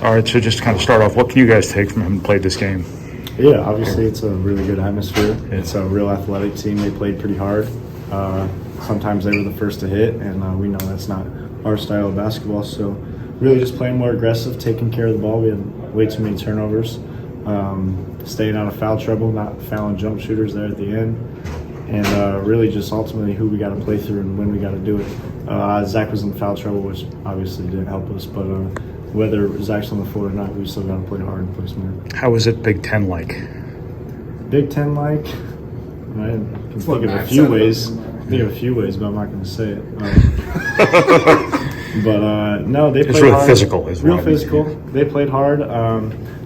All right, so just to kind of start off, what can you guys take from having played this game? Yeah, obviously it's a really good atmosphere. It's a real athletic team. They played pretty hard. Sometimes they were the first to hit, and we know that's not our style of basketball. So really just playing more aggressive, taking care of the ball. We had way too many turnovers, staying out of foul trouble, not fouling jump shooters there at the end, and really just ultimately who we got to play through and when we got to do it. Zach was in foul trouble, which obviously didn't help us, but whether Zach's on the floor or not, we still got to play hard and play smart. How was it Big Ten like? Big Ten like? I can think of a few ways. But I'm not going to say it. No, they played it's really hard. Physical, is real physical. They played hard.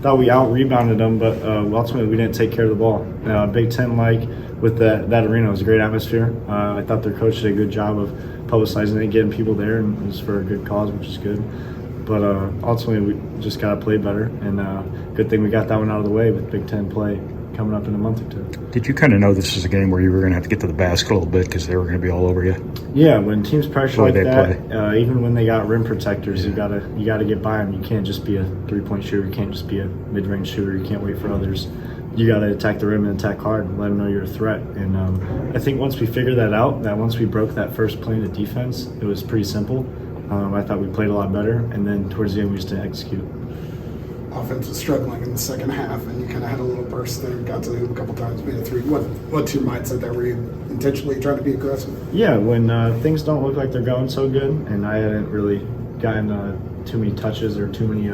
Thought we out-rebounded them, but ultimately we didn't take care of the ball. Big Ten like with that arena, it was a great atmosphere. I thought their coach did a good job of publicizing it, getting people there, and it was for a good cause, which is good. But ultimately, we just got to play better, and good thing we got that one out of the way with Big Ten play coming up in a month or two. Did you kind of know this was a game where you were going to have to get to the basket a little bit because they were going to be all over you? Yeah, when teams pressure like that, even when they got rim protectors, you gotta get by them. You can't just be a three-point shooter. You can't just be a mid-range shooter. You can't wait for others. You got to attack the rim and attack hard and let them know you're a threat. And I think once we figured that out, that once we broke that first plane of defense, it was pretty simple. I thought we played a lot better, and then towards the end we just didn't execute. Offense was struggling in the second half, and you kind of had a little burst there, got to the hoop a couple times, made a three. What's your mindset there? Were you intentionally trying to be aggressive? Yeah, when things don't look like they're going so good, and I hadn't really gotten too many touches or too many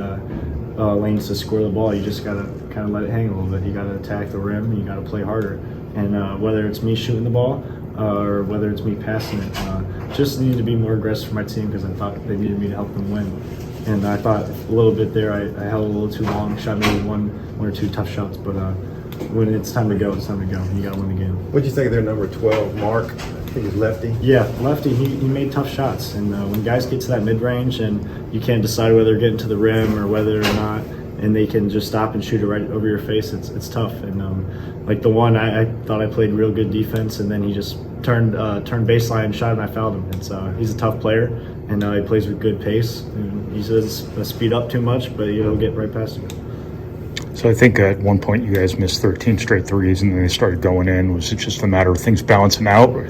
lanes to score the ball, you just got to kind of let it hang a little bit. You got to attack the rim, and you got to play harder. And whether it's me shooting the ball or whether it's me passing it, just needed to be more aggressive for my team because I thought they needed me to help them win. And I thought a little bit there, I held a little too long, shot maybe one or two tough shots, but when it's time to go, it's time to go. You got to win the game. What do you think of their number 12, Mark? I think he's lefty. Yeah, lefty. He made tough shots, and when guys get to that mid-range and you can't decide whether they're getting to the rim or whether or not, and they can just stop and shoot it right over your face, it's tough. And like the one, I thought I played real good defense, and then he just turned baseline and shot, and I fouled him. He's a tough player, and he plays with good pace. And he doesn't speed up too much, but he'll get right past you. So I think at one point you guys missed 13 straight threes, and then they started going in. Was it just a matter of things balancing out? Or,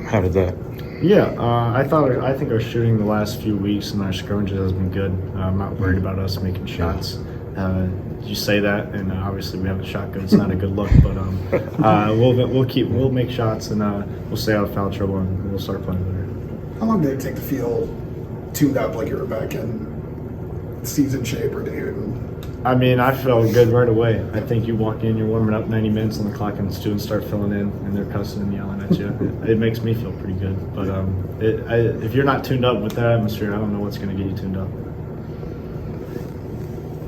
how did that? Yeah, I think our shooting the last few weeks and our scrimmages has been good. I'm not worried about us making shots. You say that, and obviously we haven't shot good. It's not a good look, but we'll make shots, and we'll stay out of foul trouble, and we'll start playing better. How long did it take to feel tuned up like you were back in season shape, or I mean, I felt good right away. I think you walk in, you're warming up 90 minutes on the clock, and the students start filling in, and they're cussing and yelling at you. It makes me feel pretty good. But if you're not tuned up with that atmosphere, I don't know what's going to get you tuned up.